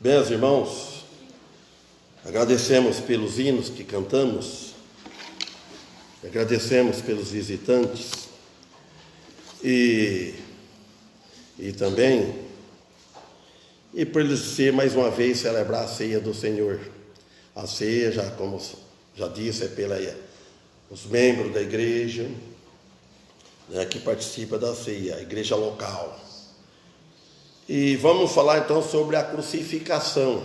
Meus irmãos, agradecemos pelos hinos que cantamos, agradecemos pelos visitantes e também por eles ser mais uma vez celebrar a ceia do Senhor. A ceia, como já disse, é os membros da igreja, né, que participa da ceia, a igreja local. E vamos falar então sobre a crucificação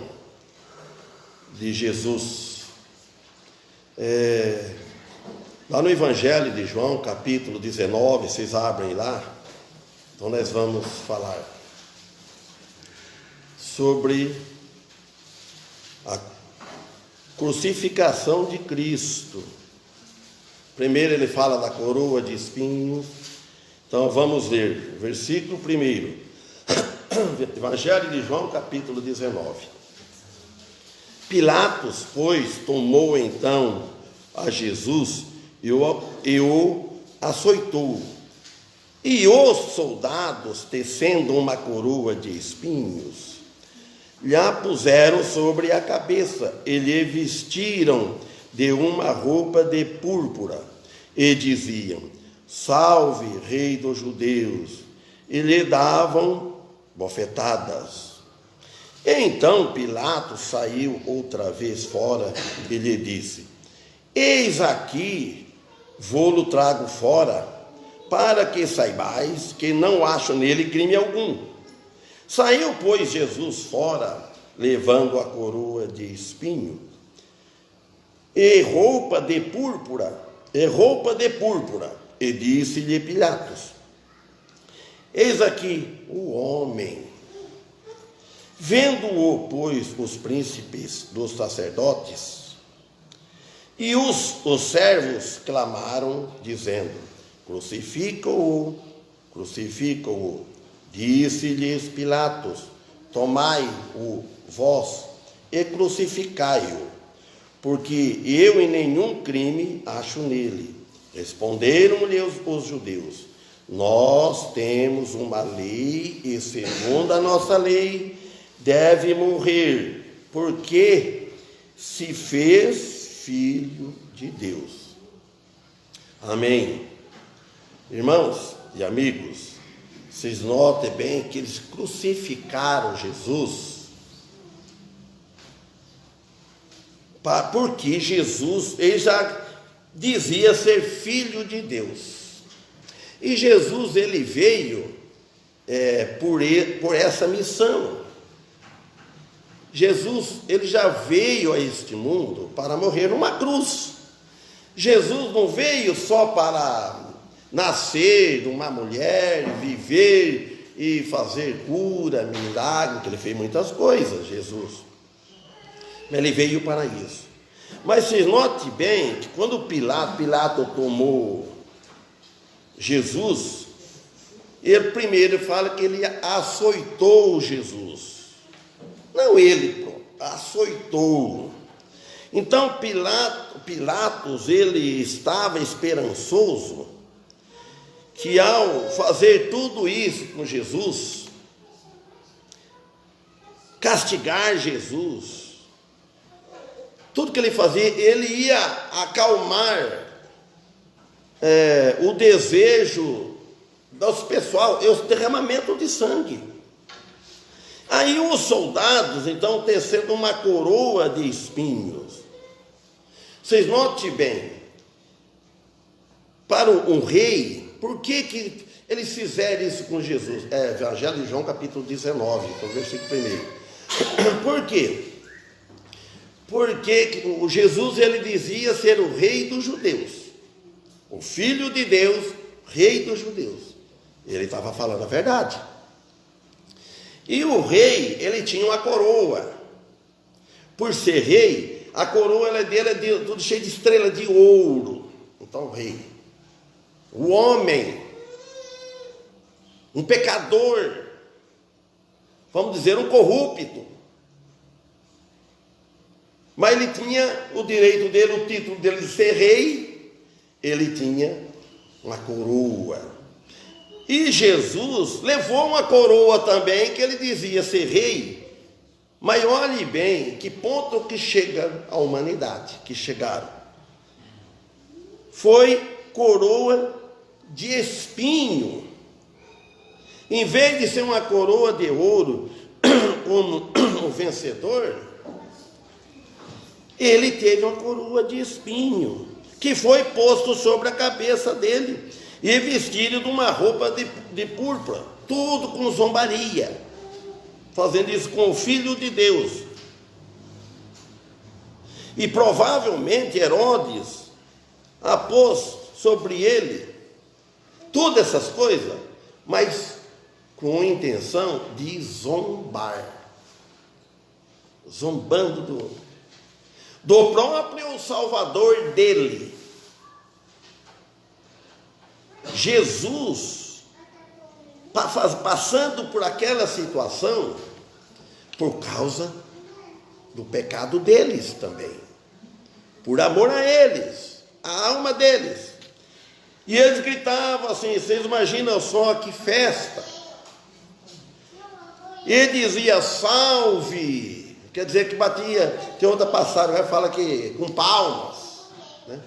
de Jesus. Lá no Evangelho de João, capítulo 19, vocês abrem lá, então nós vamos falar sobre a crucificação de Cristo. Primeiro ele fala da coroa de espinhos, então vamos ler o versículo 1. Evangelho de João, capítulo 19. Pilatos, pois, tomou então a Jesus e o açoitou. E os soldados, tecendo uma coroa de espinhos, lhe a puseram sobre a cabeça e lhe vestiram de uma roupa de púrpura e diziam: Salve, Rei dos Judeus! E lhe davam bofetadas. Então Pilatos saiu outra vez fora e lhe disse: Eis aqui, vô-lo trago fora, para que saibais que não acho nele crime algum. Saiu, pois, Jesus fora, levando a coroa de espinho e roupa de púrpura, e disse-lhe Pilatos: Eis aqui o homem. Vendo-o, pois, os príncipes dos sacerdotes e os servos clamaram, dizendo: Crucifica-o, crucifica-o. Disse-lhes Pilatos: Tomai-o vós e crucificai-o, porque eu em nenhum crime acho nele. Responderam-lhe os judeus: Nós temos uma lei, e segundo a nossa lei deve morrer, porque se fez filho de Deus. Amém. Irmãos e amigos, vocês notem bem que eles crucificaram Jesus, porque Jesus, ele já dizia ser filho de Deus. E Jesus, ele veio por essa missão. Jesus, ele já veio a este mundo para morrer numa cruz. Jesus não veio só para nascer de uma mulher, viver e fazer cura, milagre, que ele fez muitas coisas, Jesus. Ele veio para isso. Mas se note bem que quando Pilato tomou Jesus, ele primeiro fala que ele açoitou Jesus. Não ele, açoitou. Então Pilatos, ele estava esperançoso que ao fazer tudo isso com Jesus, castigar Jesus, tudo que ele fazia, ele ia acalmar o desejo dos pessoal, o derramamento de sangue. Aí os soldados, então, tecendo uma coroa de espinhos. Vocês notem bem, para um rei, por que eles fizeram isso com Jesus? Evangelho de João, capítulo 19, então, versículo 1. Por quê? Porque o Jesus, ele dizia ser o rei dos judeus, o filho de Deus, rei dos judeus. Ele estava falando a verdade. E o rei, ele tinha uma coroa. Por ser rei, a coroa dele é tudo cheio de estrela de ouro. Então o rei, o homem, um pecador, vamos dizer, um corrupto, mas ele tinha o direito dele, o título dele de ser rei, ele tinha uma coroa. E Jesus levou uma coroa também, que ele dizia ser rei, Mas olhe bem que ponto que chega a humanidade, que chegaram. Foi coroa de espinho. Em vez de ser uma coroa de ouro, como o vencedor, ele teve uma coroa de espinho, que foi posto sobre a cabeça dele, e vestido de uma roupa de púrpura, tudo com zombaria, fazendo isso com o Filho de Deus. E provavelmente Herodes apôs sobre ele todas essas coisas, mas com a intenção de zombar, zombando do próprio Salvador dele. Jesus, passando por aquela situação, por causa do pecado deles também, por amor a eles, a alma deles. E eles gritavam assim, vocês imaginam só que festa. E dizia, salve, quer dizer que batia, tem outra passagem, vai falar que com palmas, né?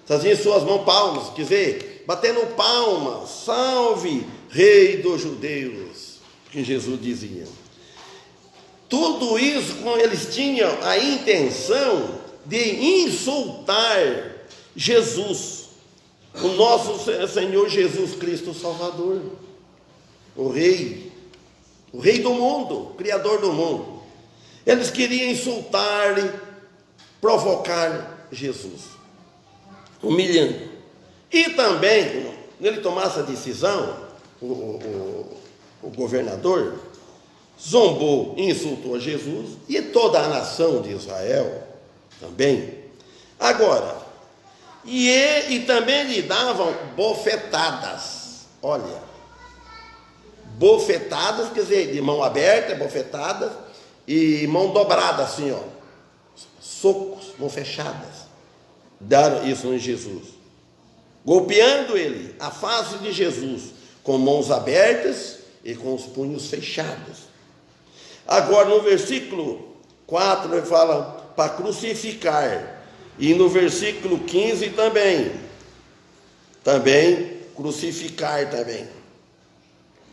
Fazia em suas mãos palmas, quer dizer, batendo palmas, salve, rei dos judeus, que Jesus dizia. Tudo isso, eles tinham a intenção de insultar Jesus, o nosso Senhor Jesus Cristo Salvador, o Rei do mundo, o Criador do mundo. Eles queriam insultar e provocar Jesus, humilhando. E também, quando ele tomasse a decisão, o governador zombou, insultou a Jesus e toda a nação de Israel também. Agora, e também lhe davam bofetadas. Olha, bofetadas, quer dizer, de mão aberta, bofetadas, e mão dobrada assim, ó, socos, mão fechadas. Deram isso em Jesus, golpeando ele, a face de Jesus, com mãos abertas e com os punhos fechados. Agora, no versículo 4, ele fala para crucificar. E no versículo 15 também crucificar também.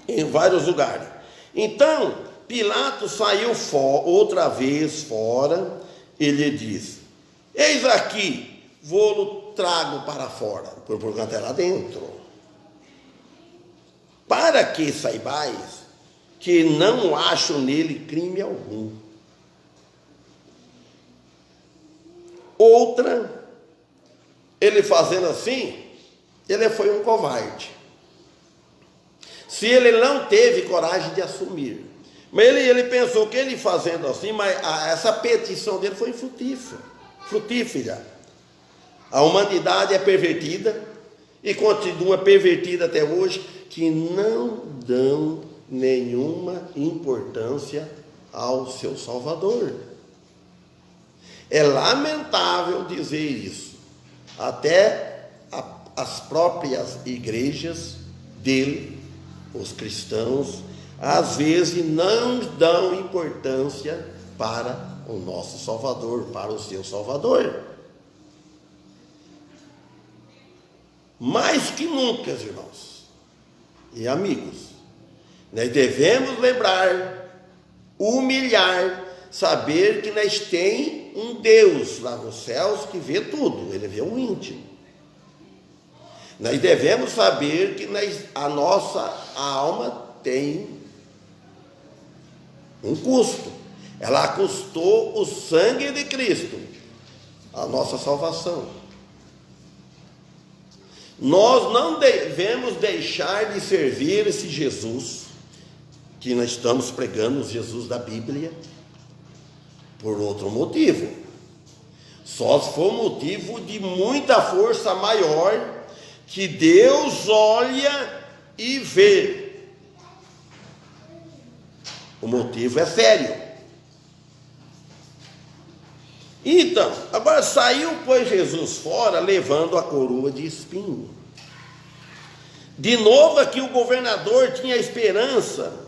Em vários lugares. Então, Pilatos saiu outra vez fora, e lhe disse, eis aqui, vou-lo trago para fora, por até lá dentro. Para que saibais que não acho nele crime algum. Outra, ele fazendo assim, ele foi um covarde. Se ele não teve coragem de assumir, mas ele pensou que ele fazendo assim, mas essa petição dele foi frutífera. A humanidade é pervertida e continua pervertida até hoje, que não dão nenhuma importância ao seu Salvador. É lamentável dizer isso. Até as próprias igrejas dele, os cristãos, às vezes não dão importância para o nosso Salvador, para o seu Salvador. Mais que nunca, irmãos e amigos, nós devemos lembrar, humilhar, saber que nós temos um Deus lá nos céus que vê tudo, ele vê o íntimo. Nós devemos saber que a nossa alma tem um custo. Ela custou o sangue de Cristo, a nossa salvação. Nós não devemos deixar de servir esse Jesus, que nós estamos pregando, o Jesus da Bíblia, por outro motivo. Só se for motivo de muita força maior, que Deus olha e vê. O motivo é sério. Então, agora saiu, pois, Jesus fora, levando a coroa de espinho. De novo aqui o governador tinha esperança.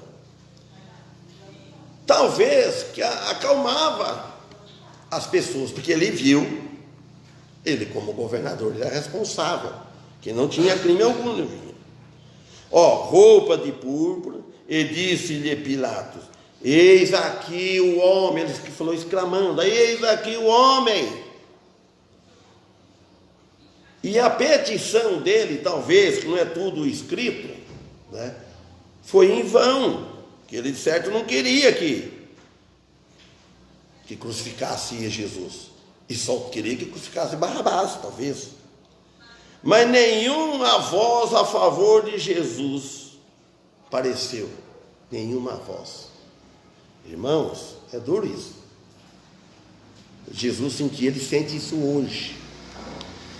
talvez que acalmava as pessoas, porque ele viu, ele como governador, ele era responsável, que não tinha crime algum. Roupa de púrpura, e disse-lhe Pilatos: eis aqui o homem. Ele falou exclamando: eis aqui o homem. E a petição dele, talvez, que não é tudo escrito, né, foi em vão, que ele de certo não queria que crucificasse Jesus, e só queria que crucificasse Barrabás, talvez. Mas nenhuma voz a favor de Jesus apareceu, nenhuma voz. Irmãos, é duro isso. Jesus sentia, ele sente isso hoje.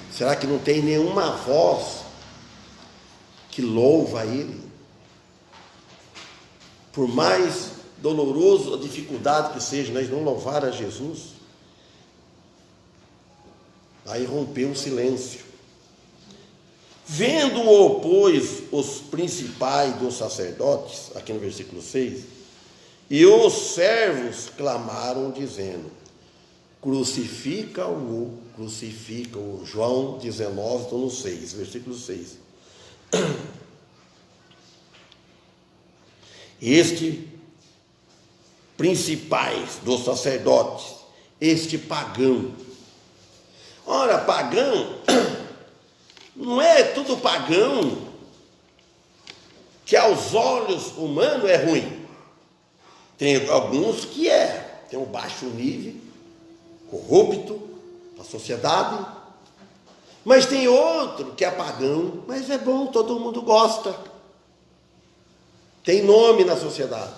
Será que não tem nenhuma voz que louva ele? Por mais doloroso a dificuldade que seja, nós não louvar a Jesus. Aí rompeu o silêncio. Vendo-o, pois, os principais dos sacerdotes, aqui no versículo 6, e os servos clamaram, dizendo: crucifica-o. João 19, estou no 6, versículo 6. Este principais dos sacerdotes, este pagão. Ora, pagão, não é tudo pagão que aos olhos humanos é ruim. Tem alguns que tem um baixo nível, corrupto, a sociedade, mas tem outro que é pagão, mas é bom, todo mundo gosta, tem nome na sociedade.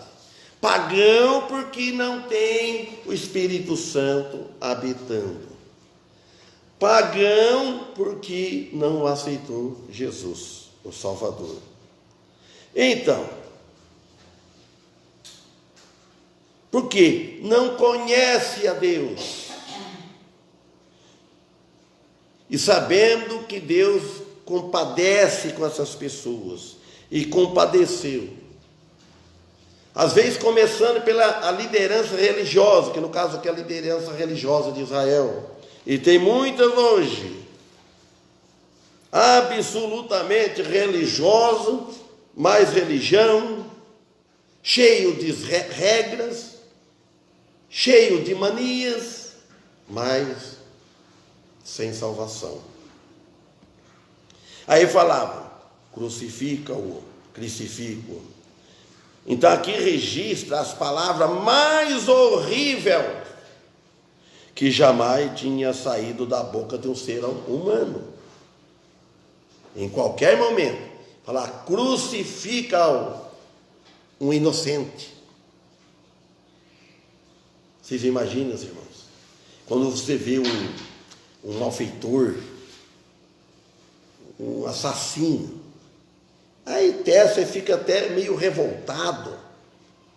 Pagão porque não tem o Espírito Santo habitando, pagão porque não aceitou Jesus, o Salvador. Então, porque não conhece a Deus, e sabendo que Deus compadece com essas pessoas, e compadeceu, às vezes começando pela liderança religiosa, que no caso aqui é a liderança religiosa de Israel, e tem muitas hoje, absolutamente religioso, mais religião, cheio de regras, cheio de manias, mas sem salvação. Aí falava: crucifica-o. Então aqui registra as palavras mais horríveis que jamais tinha saído da boca de um ser humano. Em qualquer momento, falar: crucifica-o, um inocente. Vocês imaginam, irmãos, quando você vê um malfeitor, um assassino, aí até você fica até meio revoltado,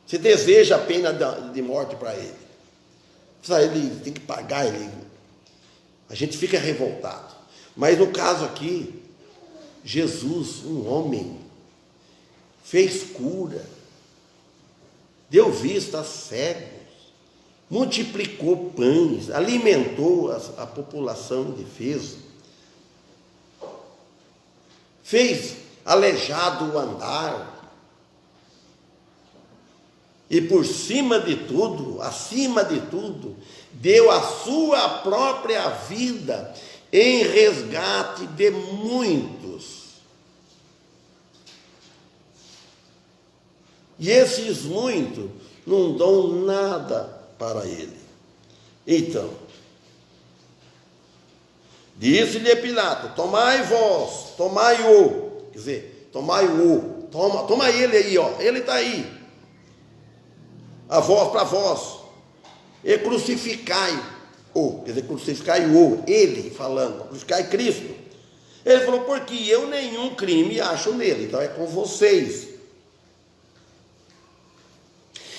você deseja a pena de morte para ele. Ele tem que pagar, a gente fica revoltado. Mas no caso aqui, Jesus, um homem, fez cura, deu vista a cegos, multiplicou pães, alimentou a população indefesa, fez aleijado andar, e por cima de tudo, acima de tudo, deu a sua própria vida em resgate de muitos. E esses muitos não dão nada para ele. Então, disse-lhe Pilatos: tomai vós, tomai-o, quer dizer, tomai-o, toma ele aí, ele está aí, a vós, para vós, e crucificai-o, quer dizer, crucificai-o, ele falando, crucificai Cristo. Ele falou: porque eu nenhum crime acho nele, então é com vocês.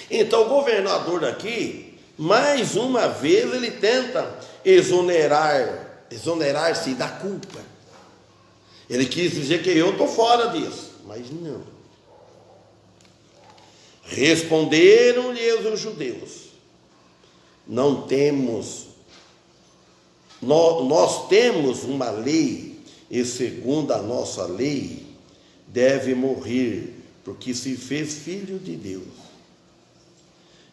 Então o governador aqui, mais uma vez, ele tenta exonerar-se da culpa. Ele quis dizer que eu estou fora disso, mas não. Responderam-lhes os judeus: não temos, nós temos uma lei, e segundo a nossa lei, deve morrer, porque se fez filho de Deus.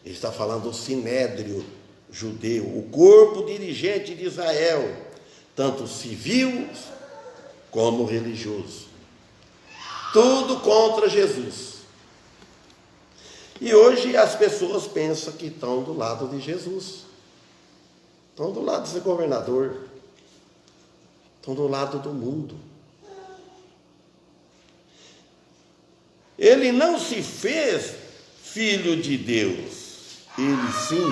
Ele está falando do sinédrio judeu, o corpo dirigente de Israel, tanto civil como religioso. Tudo contra Jesus. E hoje as pessoas pensam que estão do lado de Jesus, estão do lado desse governador, estão do lado do mundo. Ele não se fez filho de Deus, ele sim,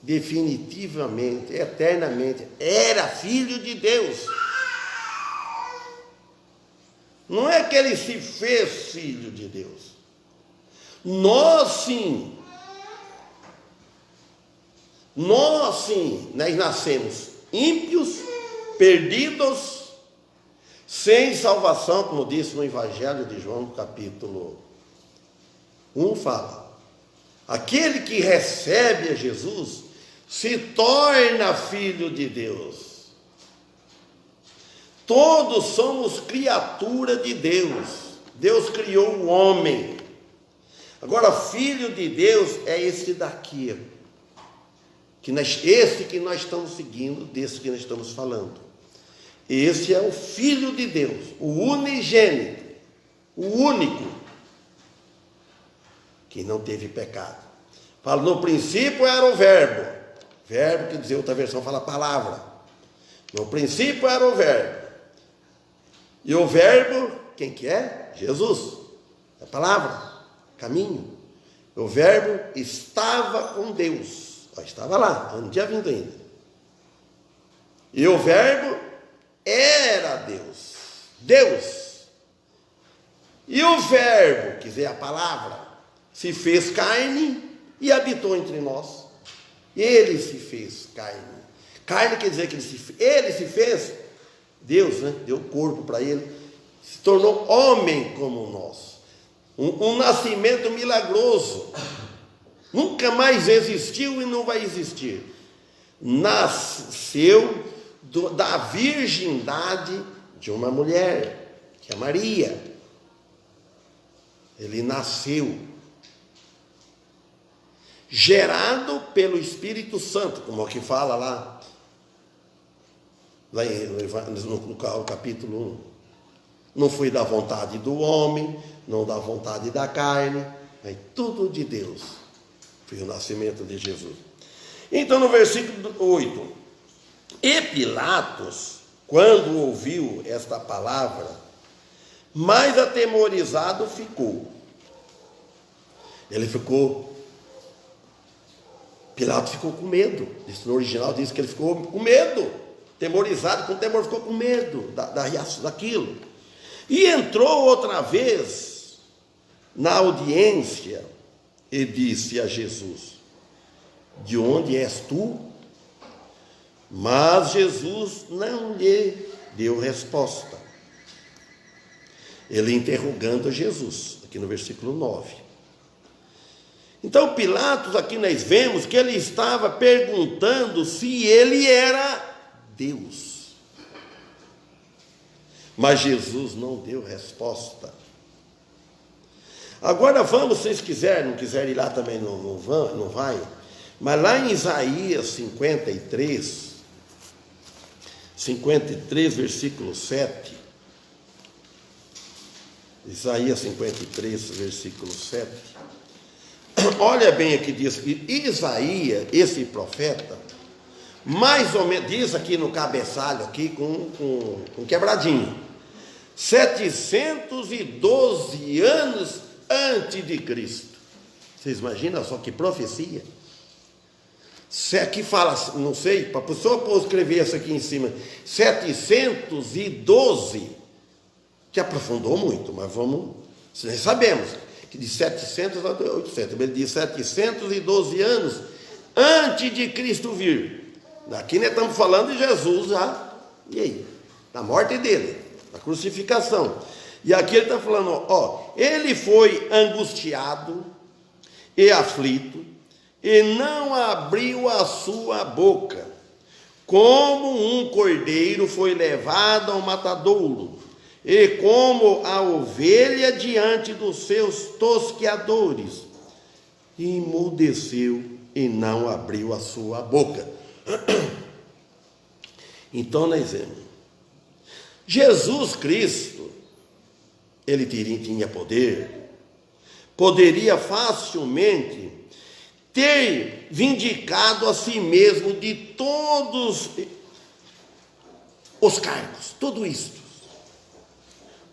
definitivamente, eternamente, era filho de Deus. Não é que ele se fez filho de Deus. Nós sim, nós nascemos ímpios, perdidos, sem salvação, como disse no Evangelho de João, capítulo 1, fala: aquele que recebe a Jesus se torna filho de Deus. Todos somos criatura de Deus. Deus criou o homem. Agora, filho de Deus é esse daqui, esse que nós estamos seguindo, desse que nós estamos falando. Esse é o Filho de Deus, o unigênito, o único, que não teve pecado. Fala, no princípio era o verbo. Verbo quer dizer, outra versão fala palavra. No princípio era o verbo. E o verbo, quem que é? Jesus. É a palavra, caminho. O verbo estava com Deus. Estava lá, não tinha vindo ainda. E o verbo era Deus. Deus. E o verbo, quer dizer, a palavra, se fez carne e habitou entre nós. Ele se fez carne. Carne quer dizer que ele se fez, Deus, né? Deu corpo para ele, se tornou homem como nós. Um nascimento milagroso. Nunca mais existiu e não vai existir. Nasceu da virgindade de uma mulher, que é Maria. Ele nasceu gerado pelo Espírito Santo, como é que fala lá no capítulo 1. Não foi da vontade do homem, não da vontade da carne, mas tudo de Deus. Foi o nascimento de Jesus. Então, no versículo 8, e Pilatos, quando ouviu esta palavra, mais atemorizado ficou. Pilatos ficou com medo. No original diz que ele ficou com medo, temorizado, com temor, ficou com medo daquilo. E entrou outra vez na audiência e disse a Jesus: de onde és tu? Mas Jesus não lhe deu resposta. Ele interrogando Jesus, aqui no versículo 9. Então Pilatos, aqui nós vemos que ele estava perguntando se ele era Deus. Mas Jesus não deu resposta. Agora vamos, se vocês quiserem, não quiserem ir lá também, não vai. Mas lá em Isaías 53, versículo 7. Isaías 53, versículo 7. Olha bem aqui, diz que Isaías, esse profeta, mais ou menos, diz aqui no cabeçalho, aqui com quebradinho, 712 anos antes de Cristo. Vocês imaginam só que profecia? Se aqui fala, não sei, para a pessoa escrever isso aqui em cima, 712, que aprofundou muito, mas nós sabemos que de 700 a 800, ele diz 712 anos antes de Cristo vir. Aqui nós estamos falando de Jesus já, e aí? Da morte dele, da crucificação. E aqui ele está falando, ó, ele foi angustiado e aflito, e não abriu a sua boca, como um cordeiro foi levado ao matadouro, e como a ovelha diante dos seus tosqueadores, e emudeceu e não abriu a sua boca. Então nós vemos, Jesus Cristo, ele tinha poder, poderia facilmente ter vindicado a si mesmo de todos os cargos, tudo isso.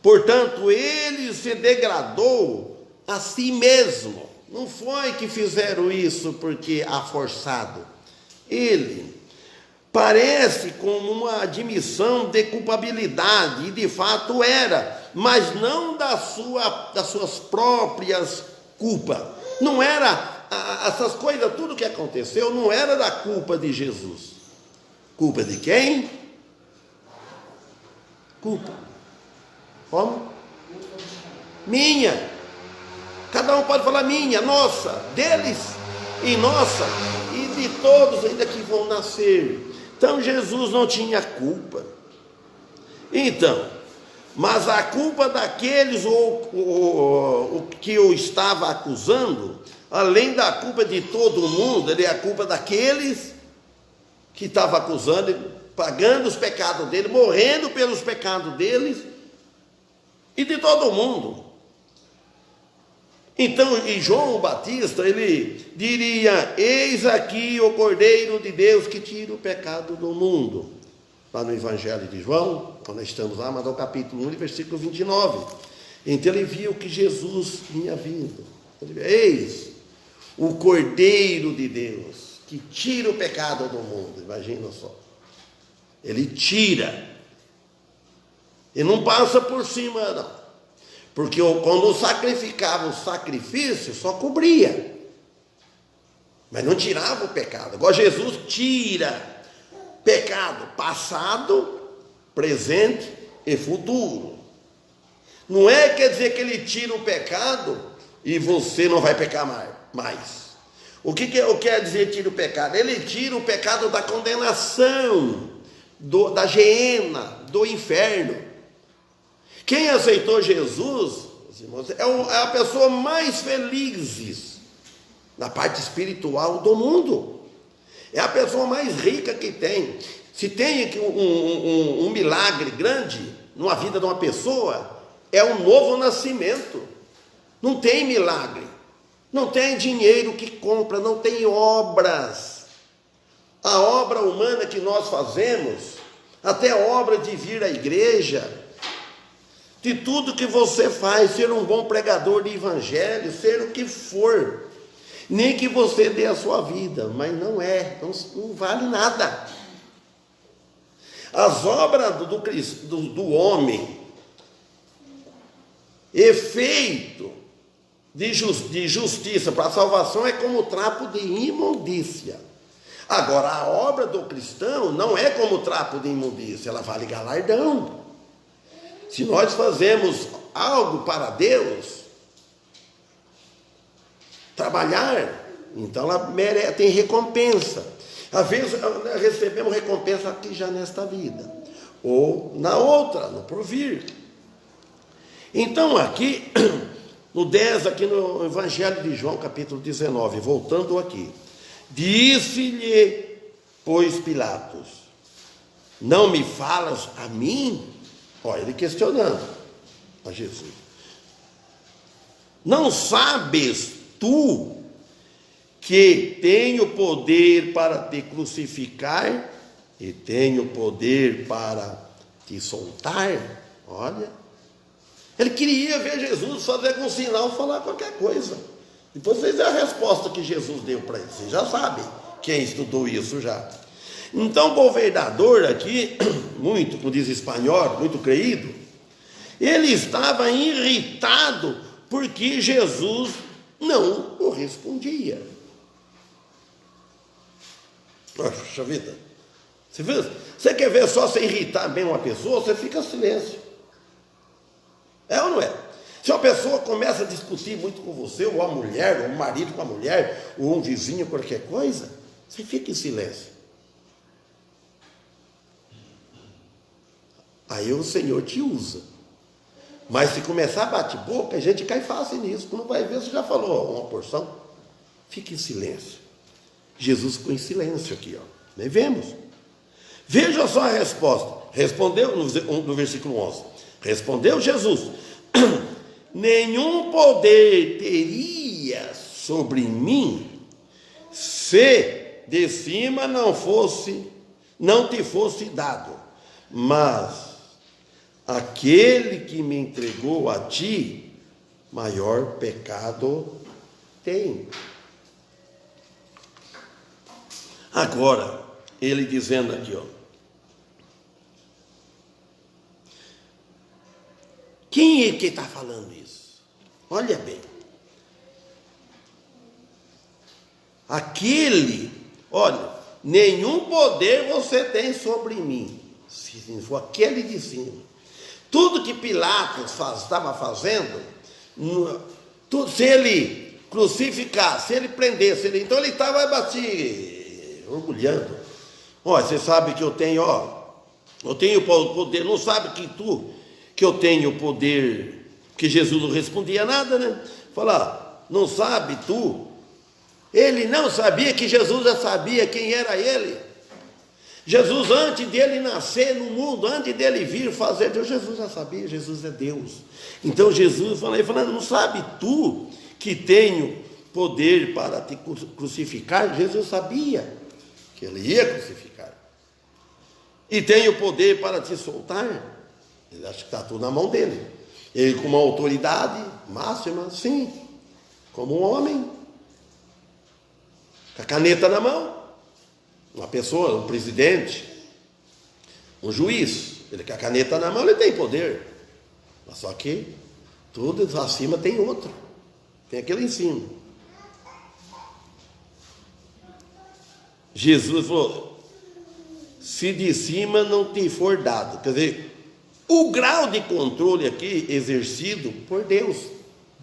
Portanto, ele se degradou a si mesmo. Não foi que fizeram isso porque a forçado. Ele parece como uma admissão de culpabilidade, e de fato era, mas não das suas próprias culpas. Não era, essas coisas, tudo que aconteceu, não era da culpa de Jesus. Culpa de quem? Culpa. Como? Minha. Cada um pode falar minha, nossa, deles e nossa, e de todos ainda que vão nascer. Então Jesus não tinha culpa. Então, mas a culpa daqueles o que o estava acusando, além da culpa de todo mundo, ele é a culpa daqueles que estavam acusando, pagando os pecados dele, morrendo pelos pecados deles, e de todo mundo. Então, e João Batista, ele diria, eis aqui o Cordeiro de Deus que tira o pecado do mundo. Lá no Evangelho de João, quando nós estamos lá, mas no capítulo 1, versículo 29. Então ele viu que Jesus tinha vindo. Eis o Cordeiro de Deus que tira o pecado do mundo. Imagina só. Ele tira. E não passa por cima, não. Porque quando sacrificava o sacrifício, só cobria. Mas não tirava o pecado. Agora Jesus tira pecado passado, presente e futuro. Não é quer dizer que ele tira o pecado e você não vai pecar mais. O que quer dizer tira o pecado? Ele tira o pecado da condenação, da geena, do inferno. Quem aceitou Jesus, irmãos, é a pessoa mais feliz na parte espiritual do mundo. É a pessoa mais rica que tem. Se tem aqui um milagre grande na vida de uma pessoa, é um novo nascimento. Não tem milagre, não tem dinheiro que compra, não tem obras. A obra humana que nós fazemos, até a obra de vir à igreja, de tudo que você faz, ser um bom pregador de evangelho, ser o que for, nem que você dê a sua vida, mas não vale nada. As obras do homem, efeito de justiça para a salvação, é como trapo de imundícia. Agora, a obra do cristão não é como trapo de imundícia, ela vale galardão. Se nós fazemos algo para Deus, trabalhar, então ela tem recompensa. Às vezes recebemos recompensa aqui já nesta vida, ou na outra, no porvir. Então aqui, no 10, aqui no Evangelho de João, capítulo 19, voltando aqui, disse-lhe, pois, Pilatos, não me falas a mim? Olha, ele questionando a Jesus. Não sabes tu que tenho poder para te crucificar e tenho poder para te soltar? Olha, ele queria ver Jesus fazer algum sinal, falar qualquer coisa. Depois vocês veem a resposta que Jesus deu para ele. Vocês já sabem, quem estudou isso já. Então o governador aqui, muito, como diz espanhol, muito creído, ele estava irritado porque Jesus não o respondia. Poxa vida, você quer ver só se irritar bem uma pessoa, você fica em silêncio. É ou não é? Se uma pessoa começa a discutir muito com você, ou a mulher, ou o marido com a mulher, ou um vizinho, qualquer coisa, você fica em silêncio. Aí o Senhor te usa. Mas se começar a bate-boca, a gente cai fácil nisso. Quando vai ver, você já falou uma porção. Fique em silêncio. Jesus ficou em silêncio aqui, ó. Nem vemos. Veja só a resposta. Respondeu no versículo 11. Respondeu Jesus: nenhum poder teria sobre mim se de cima não te fosse dado, mas aquele que me entregou a ti, maior pecado tem. Agora, ele dizendo aqui, ó, quem é que está falando isso? Olha bem. Olha, nenhum poder você tem sobre mim, se for aquele de cima. Tudo que Pilatos estava fazendo, se ele crucificasse, se ele prendesse, então ele estava orgulhando. Olha, você sabe que eu tenho poder, não sabe que eu tenho poder, que Jesus não respondia nada, né? Fala, não sabe tu? Ele não sabia que Jesus já sabia quem era ele. Jesus, antes dele nascer no mundo, antes dele vir fazer Deus, Jesus já sabia, Jesus é Deus. Então Jesus falando, não sabe tu que tenho poder para te crucificar? Jesus sabia que ele ia crucificar. E tenho poder para te soltar. Ele acha que está tudo na mão dele. Ele, com uma autoridade máxima, sim, como um homem, com a caneta na mão. Uma pessoa, um presidente, um juiz, ele com a caneta na mão, ele tem poder. Mas só que tudo acima tem outro. Tem aquele em cima. Jesus falou, se de cima não te for dado. Quer dizer, o grau de controle aqui exercido por Deus.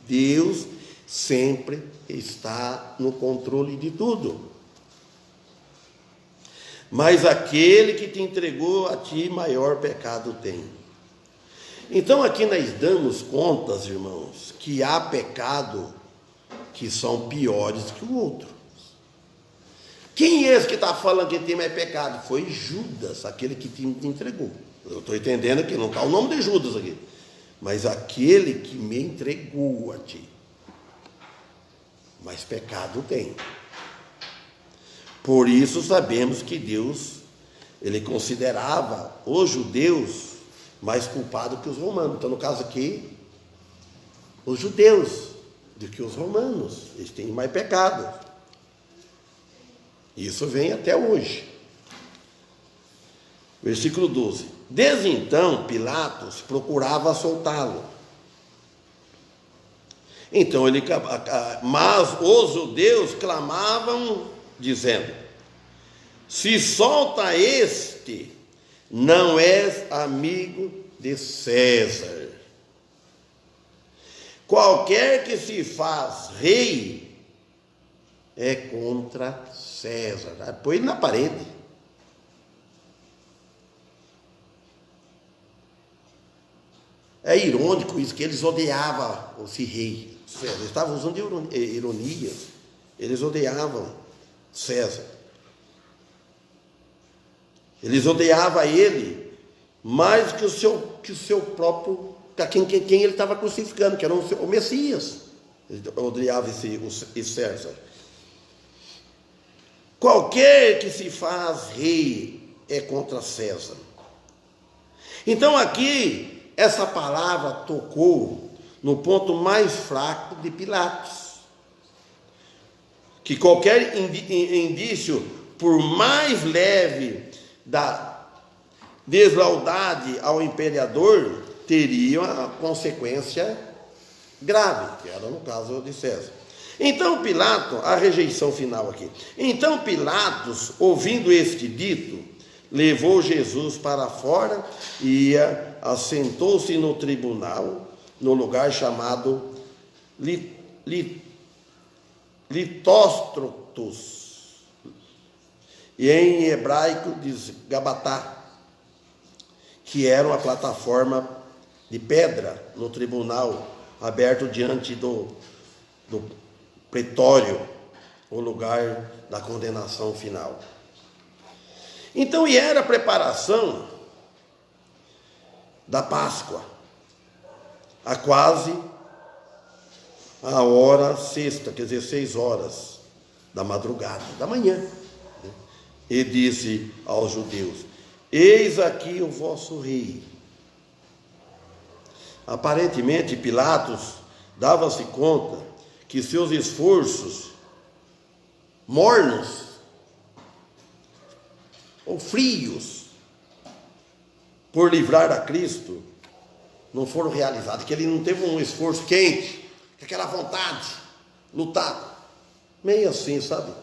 Deus sempre está no controle de tudo. Mas aquele que te entregou a ti, maior pecado tem. Então aqui nós damos contas, irmãos, que há pecado que são piores que o outro. Quem é esse que está falando que tem mais pecado? Foi Judas, aquele que te entregou. Eu estou entendendo que não está o nome de Judas aqui. Mas aquele que me entregou a ti, mais pecado tem. Por isso sabemos que Deus, ele considerava os judeus mais culpados que os romanos. Então, no caso aqui, os judeus do que os romanos, eles têm mais pecado. Isso vem até hoje. Versículo 12. Desde então, Pilatos procurava soltá-lo. Então, mas os judeus clamavam, dizendo, se solta este, não és amigo de César. Qualquer que se faz rei é contra César. Põe ele na parede. É irônico isso, que eles odiavam esse rei César. Eles estavam usando ironia. Eles odiavam César. Eles odiavam ele mais que o seu próprio, quem ele estava crucificando, que era o Messias. Ele odiava esse César. Qualquer que se faz rei é contra César. Então aqui, essa palavra tocou no ponto mais fraco de Pilatos. Que qualquer indício, por mais leve, da deslealdade ao imperador, teria uma consequência grave, que era no caso de César. Então Pilatos, a rejeição final aqui. Então Pilatos, ouvindo este dito, levou Jesus para fora e assentou-se no tribunal, no lugar chamado Litóstrotos, e em hebraico diz Gabatá, que era uma plataforma de pedra no tribunal aberto diante do pretório, o lugar da condenação final. Então, e era a preparação da Páscoa, a quase a hora sexta, quer dizer, 6 horas da madrugada, da manhã. E disse aos judeus: eis aqui o vosso rei. Aparentemente, Pilatos dava-se conta que seus esforços mornos ou frios por livrar a Cristo não foram realizados, que ele não teve um esforço quente, com aquela vontade, lutar, meio assim, sabe?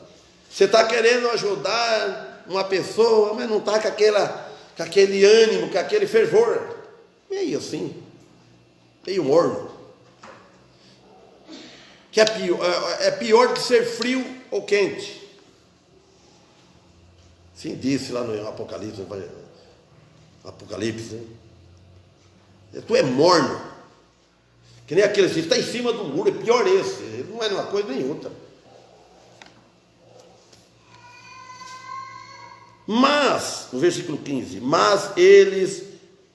Você está querendo ajudar uma pessoa, mas não está com aquele ânimo, com aquele fervor, meio assim, meio morno, que é pior que ser frio ou quente. Sim, disse lá no Apocalipse, né? Tu é morno, que nem aquele, você está em cima do muro, é pior esse, não é uma coisa nem outra. Mas, no versículo 15, mas eles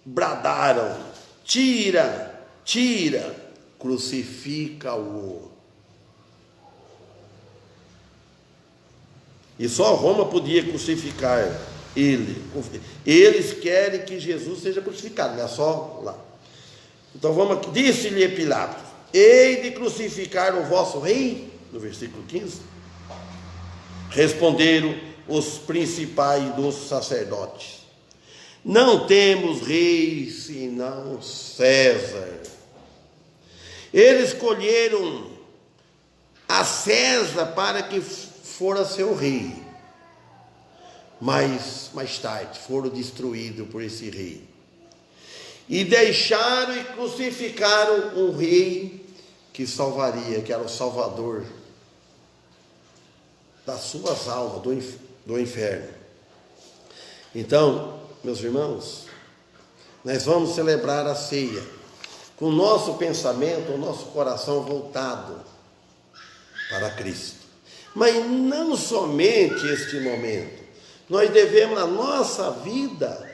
bradaram: tira, tira, crucifica-o. E só Roma podia crucificar ele. Eles querem que Jesus seja crucificado, não é só lá. Então vamos aqui. Disse-lhe Pilatos: hei de crucificar o vosso rei? No versículo 15. Responderam os principais dos sacerdotes: não temos rei senão César. Eles escolheram a César para que fora seu rei, mas mais tarde foram destruídos por esse rei, e deixaram e crucificaram um rei que salvaria, que era o salvador das suas almas do inferno. Então, meus irmãos, nós vamos celebrar a ceia com o nosso pensamento, o nosso coração voltado para Cristo. Mas não somente este momento, nós devemos na nossa vida,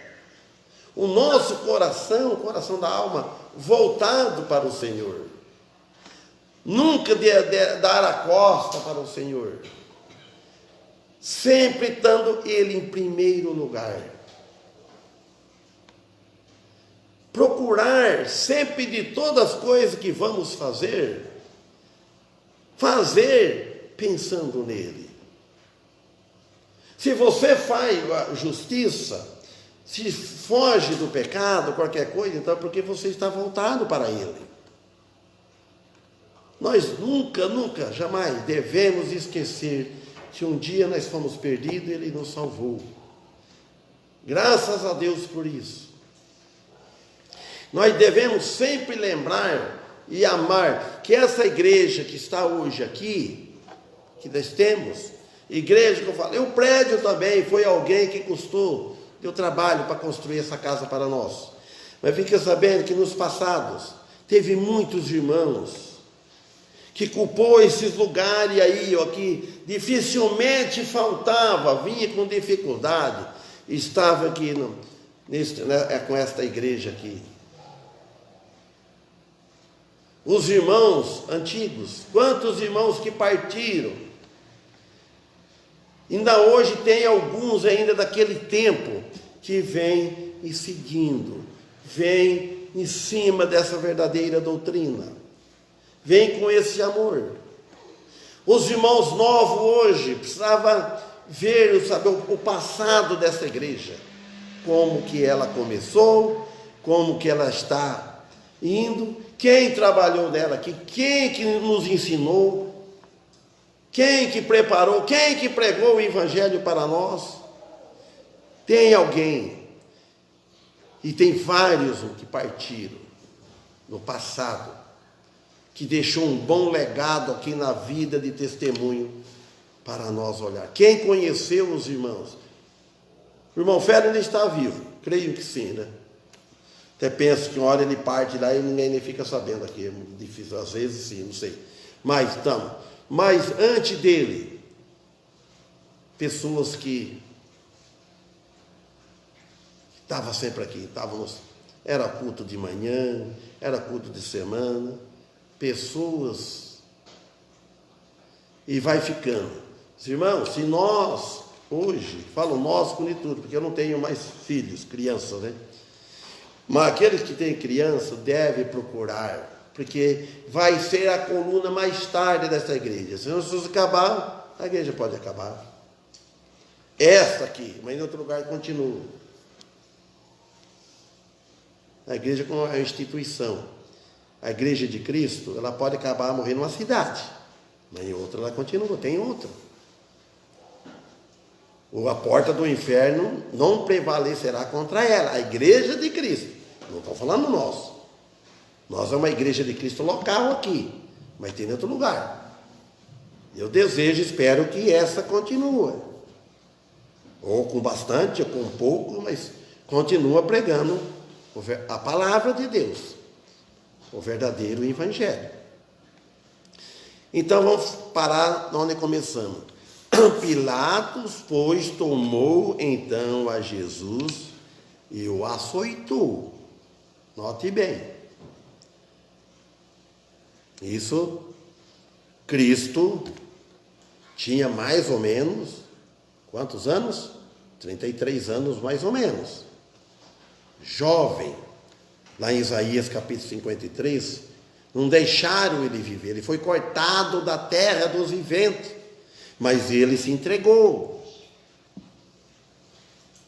o nosso coração, o coração da alma, voltado para o Senhor. Nunca dar a costa para o Senhor, sempre estando Ele em primeiro lugar. Procurar sempre de todas as coisas que vamos fazer pensando nele. Se você faz a justiça, se foge do pecado, qualquer coisa, então é porque você está voltado para ele. Nós nunca, jamais devemos esquecer que um dia nós fomos perdidos e ele nos salvou. Graças a Deus por isso. Nós devemos sempre lembrar e amar que essa igreja que está hoje aqui, que nós temos, igreja que eu falei, o prédio também foi alguém que deu trabalho para construir essa casa para nós. Mas fica sabendo que nos passados teve muitos irmãos que culpou esses lugares aí, ó, que dificilmente faltava, vinha com dificuldade, estava aqui com esta igreja aqui. Os irmãos antigos, quantos irmãos que partiram, ainda hoje tem alguns ainda daquele tempo que vem e seguindo, vem em cima dessa verdadeira doutrina, vem com esse amor. Os irmãos novos hoje precisavam ver, saber o passado dessa igreja, como que ela começou, como que ela está indo, quem trabalhou nela aqui, quem que nos ensinou, quem que preparou, quem que pregou o evangelho para nós. Tem alguém, e tem vários que partiram, no passado, que deixou um bom legado aqui na vida de testemunho para nós olhar. Quem conheceu os irmãos? O irmão Félix ainda está vivo, creio que sim, né? Até penso que uma hora ele parte lá e ninguém nem fica sabendo aqui, é muito difícil, às vezes sim, não sei. Mas antes dele, pessoas que estavam sempre aqui, era culto de manhã, era culto de semana, pessoas, e vai ficando. Irmãos, se nós, hoje, falo nós com tudo, porque eu não tenho mais filhos, crianças, né? Mas aqueles que têm criança devem procurar, porque vai ser a coluna mais tarde dessa igreja. Se não fosse acabar, a igreja pode acabar. Essa aqui, mas em outro lugar continua. A igreja como é uma instituição. A igreja de Cristo, ela pode acabar morrendo numa cidade, mas em outra ela continua, tem outra. A porta do inferno não prevalecerá contra ela. A igreja de Cristo. Não estou falando nós. Nós é uma igreja de Cristo local aqui, mas tem em outro lugar. Eu desejo, espero que essa continue. Ou com bastante, ou com pouco, mas continua pregando a palavra de Deus, o verdadeiro evangelho. Então vamos parar onde começamos. Pilatos, pois, tomou então a Jesus e o açoitou. Note bem. Isso, Cristo tinha mais ou menos, quantos anos? 33 anos mais ou menos. Jovem. Lá em Isaías capítulo 53, não deixaram ele viver. Ele foi cortado da terra dos viventes. Mas ele se entregou.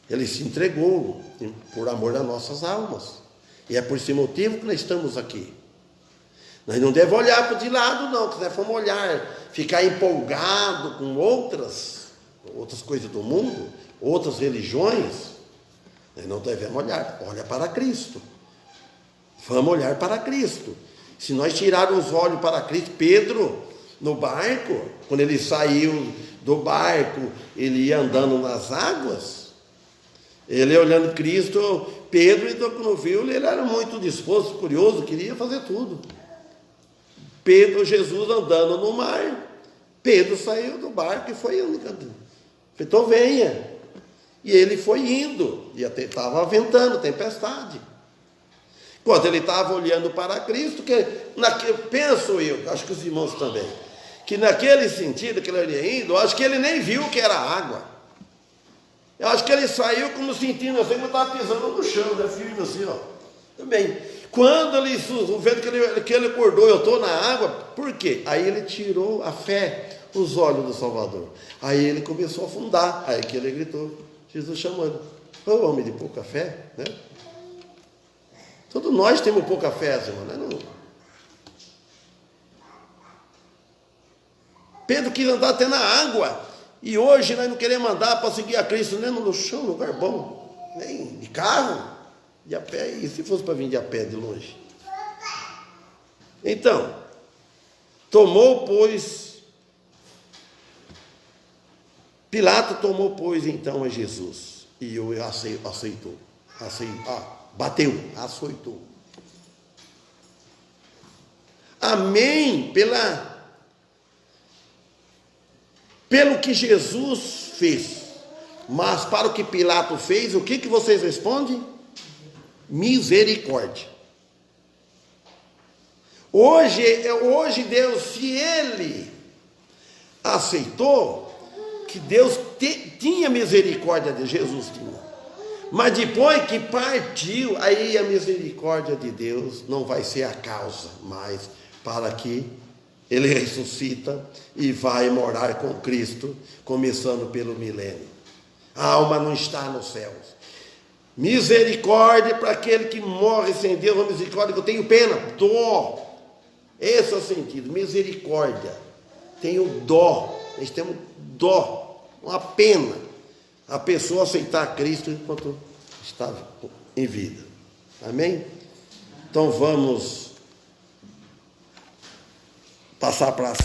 Ele se entregou por amor das nossas almas. E é por esse motivo que nós estamos aqui. Nós não devemos olhar para de lado, não. Se nós formos olhar, ficar empolgado com outras coisas do mundo, outras religiões, nós não devemos olhar. Olha para Cristo. Vamos olhar para Cristo. Se nós tirarmos os olhos para Cristo, Pedro, no barco, quando ele saiu do barco, ele ia andando nas águas, ele olhando Cristo, Pedro, então quando viu, ele era muito disposto, curioso, queria fazer tudo. Jesus andando no mar, Pedro saiu do barco e foi indo. Então venha. E ele foi indo, e até estava ventando, tempestade. Quando ele estava olhando para Cristo, penso eu, acho que os irmãos também, que naquele sentido que ele ia indo, eu acho que ele nem viu que era água. Eu acho que ele saiu como sentindo assim, como estava pisando no chão, né, firme assim, ó. Também. Quando ele, vendo que ele acordou, eu estou na água, por quê? Aí ele tirou a fé, os olhos do Salvador. Aí ele começou a afundar. Aí que ele gritou, Jesus chamando. Ô homem de pouca fé, né? Todos nós temos pouca fé, irmão, né? Não. Pedro quis andar até na água. E hoje nós não queremos andar para seguir a Cristo nem no chão, no lugar bom, nem de carro, de a pé. E se fosse para vir de a pé de longe? Então, Pilato tomou, pois, então a Jesus e o aceitou. Bateu, açoitou. Amém, pelo que Jesus fez. Mas para o que Pilato fez, o que vocês respondem? Misericórdia. Hoje Deus, se ele aceitou, que Deus tinha misericórdia de Jesus, tinha. Mas depois que partiu, aí a misericórdia de Deus não vai ser a causa mais para que ele ressuscita e vai morar com Cristo, começando pelo milênio. A alma não está nos céus. Misericórdia para aquele que morre sem Deus, uma misericórdia que eu tenho pena, dó. Esse é o sentido, misericórdia. Tenho dó, nós temos dó, uma pena. A pessoa aceitar Cristo enquanto está em vida. Amém? Então vamos passar para cima.